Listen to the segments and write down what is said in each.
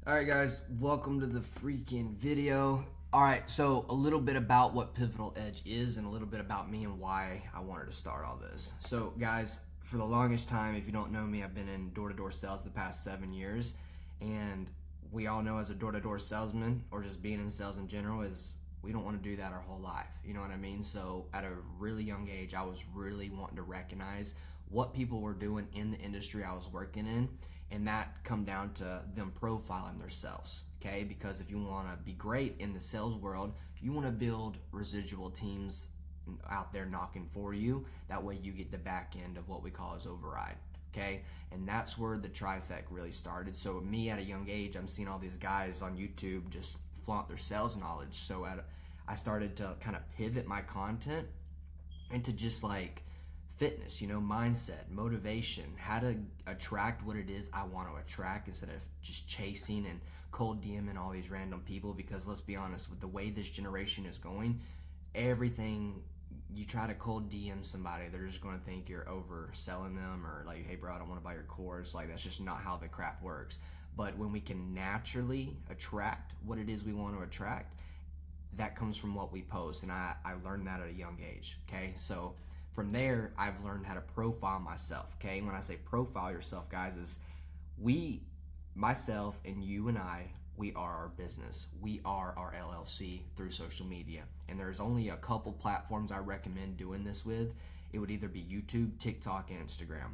Alright guys, welcome to the freaking video. Alright, so a little bit about what Pivotal Edge is and a little bit about me and why I wanted to start all this. So guys, for the longest time, if you don't know me, I've been in door-to-door sales the past 7 years, and we all know as a door-to-door salesman, or just being in sales in general, is we don't want to do that our whole life. You know what I mean? So at a really young age, I was really wanting to recognize what people were doing in the industry I was working in, and that come down to them profiling themselves. Okay, because if you want to be great in the sales world, you want to build residual teams out there knocking for you. That way you get the back end of what we call as override. Okay, and that's where the trifecta really started. So me at a young age, I'm seeing all these guys on YouTube just flaunt their sales knowledge. So I started to kind of pivot my content into just like fitness, mindset, motivation, how to attract what it is I want to attract instead of just chasing and cold DMing all these random people. Because let's be honest, with the way this generation is going, everything you try to cold DM somebody, they're just going to think you're overselling them, or like, hey bro, I don't want to buy your course. Like, that's just not how the crap works. But when we can naturally attract what it is we want to attract, that comes from what we post. And I learned that at a young age. Okay, so from there, I've learned how to profile myself. Okay, and when I say profile yourself, guys, is we, myself and you and we are our business. We are our LLC through social media. And there's only a couple platforms I recommend doing this with. It would either be YouTube, TikTok, and Instagram.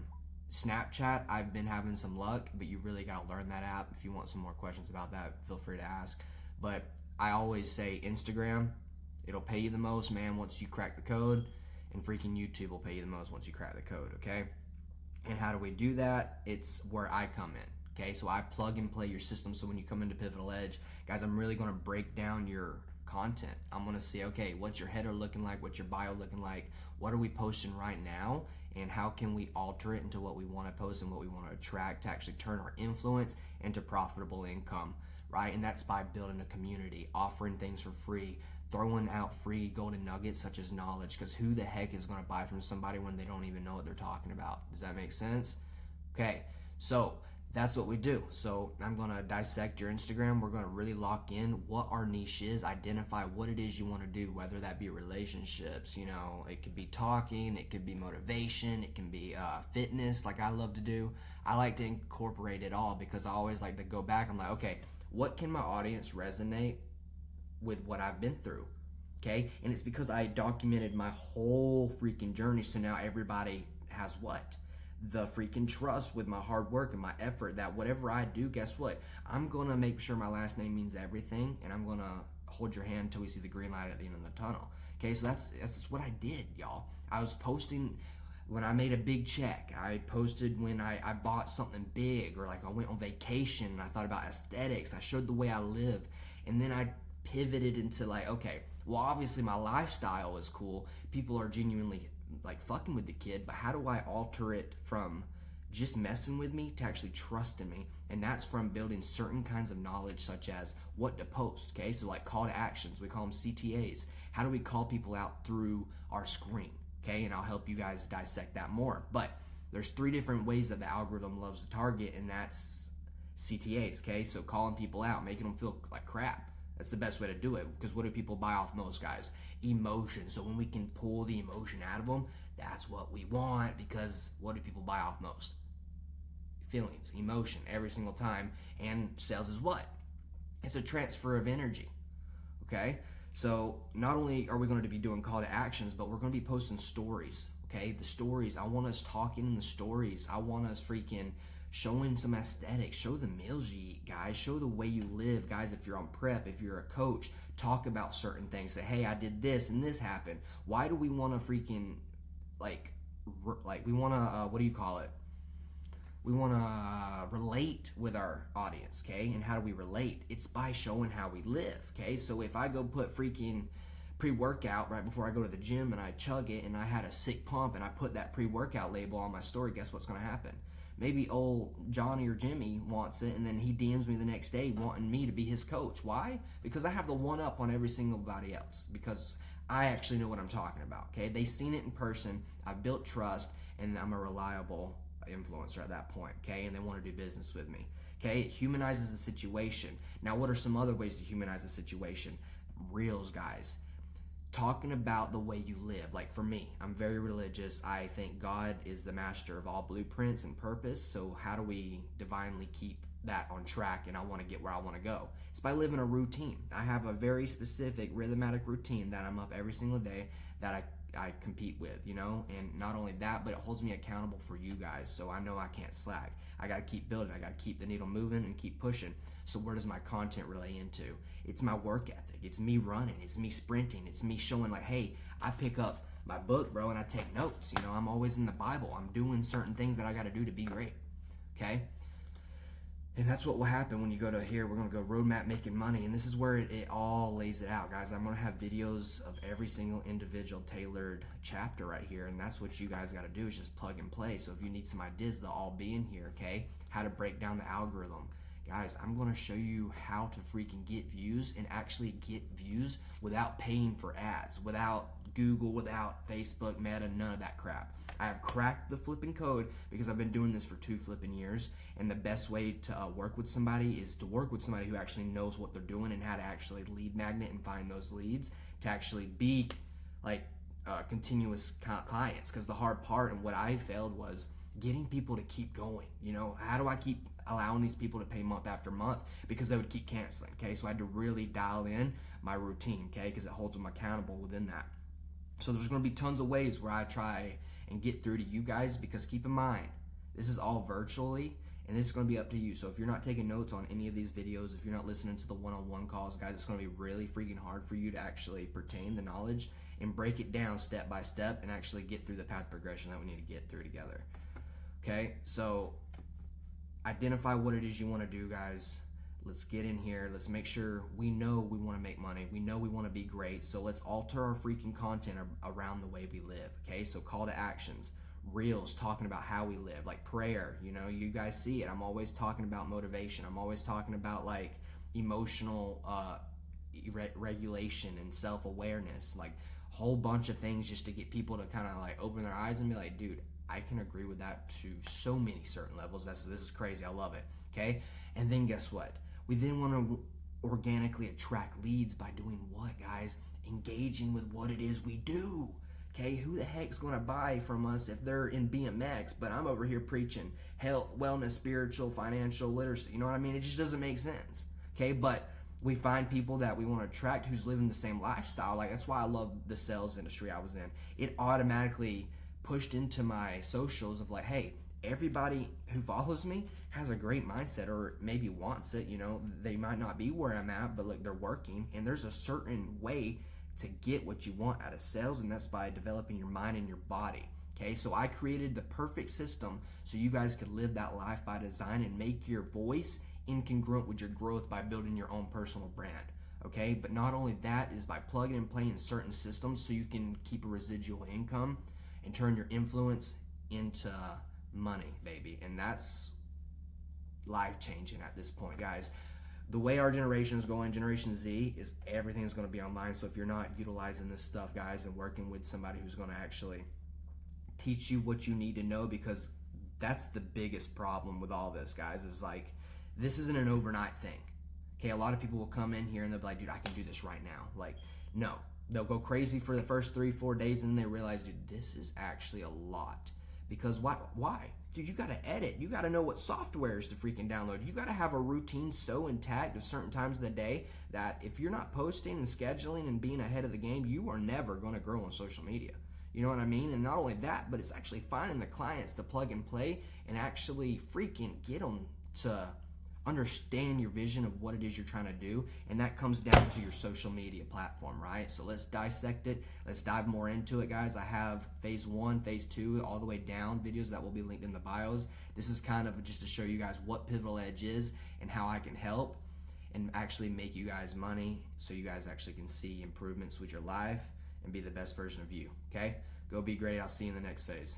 Snapchat, I've been having some luck, but you really got to learn that app. If you want some more questions about that, feel free to ask. But I always say Instagram, it'll pay you the most, man, once you crack the code, and freaking YouTube will pay you the most once you crack the code, okay? And how do we do that? It's where I come in, okay? So I plug and play your system. So when you come into Pivotal Edge, guys, I'm really going to break down your content. I'm going to say, okay, what's your header looking like? What's your bio looking like? What are we posting right now? And how can we alter it into what we want to post and what we want to attract to actually turn our influence into profitable income, right? And that's by building a community, offering things for free, throwing out free golden nuggets such as knowledge, because who the heck is going to buy from somebody when they don't even know what they're talking about? Does that make sense? Okay, so that's what we do. So I'm going to dissect your Instagram. We're going to really lock in what our niche is, identify what it is you want to do, whether that be relationships, it could be talking, it could be motivation, it can be fitness like I love to do. I like to incorporate it all because I always like to go back. I'm like, okay, what can my audience resonate with what I've been through? Okay, and it's because I documented my whole freaking journey. So now everybody has what? The freaking trust with my hard work and my effort that whatever I do, guess what? I'm gonna make sure my last name means everything, and I'm gonna hold your hand until we see the green light at the end of the tunnel. Okay, so that's what I did, y'all. I was posting when I made a big check. I posted when I bought something big, or like I went on vacation and I thought about aesthetics. I showed the way I live, and then I pivoted into like, okay, well, obviously my lifestyle is cool. People are genuinely like fucking with the kid, but how do I alter it from just messing with me to actually trusting me? And that's from building certain kinds of knowledge, such as what to post. Okay, so like call to actions, we call them CTAs. How do we call people out through our screen? Okay, and I'll help you guys dissect that more. But there's 3 different ways that the algorithm loves to target, and that's CTAs. Okay, so calling people out, making them feel like crap. That's the best way to do it, because what do people buy off most, guys? Emotion. So when we can pull the emotion out of them, that's what we want, because what do people buy off most? Feelings, emotion, every single time. And sales is what? It's a transfer of energy, okay? So not only are we going to be doing call to actions, but we're going to be posting stories, okay? The stories, I want us talking in the stories. I want us freaking showing some aesthetics. Show the meals you eat, guys. Show the way you live, guys. If you're on prep, if you're a coach, talk about certain things. Say, hey, I did this and this happened. Why do we want to freaking like we want to what do you call it? We want to relate with our audience, okay? And how do we relate? It's by showing how we live, okay? So if I go put freaking pre-workout right before I go to the gym and I chug it and I had a sick pump and I put that pre-workout label on my story, guess what's going to happen? Maybe old Johnny or Jimmy wants it, and then he DMs me the next day wanting me to be his coach. Why? Because I have the one up on every single body else, because I actually know what I'm talking about, okay? They've seen it in person, I've built trust, and I'm a reliable influencer at that point, okay? And they want to do business with me, Okay, it humanizes the situation. Now, what are some other ways to humanize the situation? Reels, guys. Talking about the way you live. Like for me, I'm very religious. I think God is the master of all blueprints and purpose. So how do we divinely keep that on track, and I want to get where I want to go? It's by living a routine. I have a very specific rhythmatic routine that I'm up every single day that I compete with, you know, and not only that, but it holds me accountable for you guys. So I know I can't slack. I got to keep building. I got to keep the needle moving and keep pushing. So where does my content relay into? It's my work ethic. It's me running. It's me sprinting. It's me showing like, hey, I pick up my book, bro, and I take notes. You know, I'm always in the Bible. I'm doing certain things that I got to do to be great. Okay. And that's what will happen when you go to here. We're going to go roadmap making money. And this is where it all lays it out, guys. I'm going to have videos of every single individual tailored chapter right here. And that's what you guys got to do is just plug and play. So if you need some ideas, they'll all be in here, okay? How to break down the algorithm. Guys, I'm going to show you how to freaking get views and actually get views without paying for ads, without Google, without Facebook, Meta, none of that crap. I have cracked the flipping code because I've been doing this for 2 flipping years, and the best way to work with somebody is to work with somebody who actually knows what they're doing and how to actually lead magnet and find those leads to actually be like continuous clients. Because the hard part and what I failed was getting people to keep going. You know, how do I keep allowing these people to pay month after month? Because they would keep canceling, okay? So I had to really dial in my routine, okay? Because it holds them accountable within that. So there's going to be tons of ways where I try and get through to you guys, because keep in mind, this is all virtually, and this is going to be up to you. So if you're not taking notes on any of these videos, if you're not listening to the one-on-one calls, guys, it's going to be really freaking hard for you to actually pertain the knowledge and break it down step by step and actually get through the path progression that we need to get through together. Okay, so identify what it is you want to do, guys. Let's get in here. Let's make sure we know we want to make money. We know we want to be great. So let's alter our freaking content around the way we live. Okay, so call to actions, reels talking about how we live, like prayer. You know, you guys see it. I'm always talking about motivation. I'm always talking about like emotional regulation and self-awareness, like a whole bunch of things just to get people to kind of like open their eyes and be like, dude, I can agree with that to so many certain levels. This is crazy. I love it. Okay, and then guess what? We then want to organically attract leads by doing what, guys? Engaging with what it is we do. Okay, who the heck's going to buy from us if they're in BMX, but I'm over here preaching health, wellness, spiritual, financial literacy? You know what I mean? It just doesn't make sense. Okay, but we find people that we want to attract who's living the same lifestyle. Like, that's why I love the sales industry I was in. It automatically pushed into my socials of like, hey, everybody who follows me has a great mindset, or maybe wants it. You know, they might not be where I'm at, but like they're working, and there's a certain way to get what you want out of sales, and that's by developing your mind and your body. Okay, so I created the perfect system so you guys could live that life by design and make your voice incongruent with your growth by building your own personal brand. Okay, but not only that is by plugging and playing in certain systems so you can keep a residual income and turn your influence into money, baby. And that's life-changing at this point, guys. The way our generation is going, Generation Z, is everything is going to be online. So if you're not utilizing this stuff, guys, and working with somebody who's going to actually teach you what you need to know, because that's the biggest problem with all this, guys, is like, this isn't an overnight thing. Okay, a lot of people will come in here and they'll be like, dude, I can do this right now. Like, no. They'll go crazy for the first 3-4 days, and then they realize, dude, this is actually a lot. Because why? Dude, you got to edit. You got to know what softwares to freaking download. You got to have a routine so intact of certain times of the day that if you're not posting and scheduling and being ahead of the game, you are never going to grow on social media. You know what I mean? And not only that, but it's actually finding the clients to plug and play and actually freaking get them to understand your vision of what it is you're trying to do, and that comes down to your social media platform, right? So let's dissect it. Let's dive more into it, guys. I have phase 1, phase 2, all the way down videos that will be linked in the bios. This is kind of just to show you guys what Pivotal Edge is and how I can help and actually make you guys money, so you guys actually can see improvements with your life and be the best version of you. Okay, go be great. I'll see you in the next phase.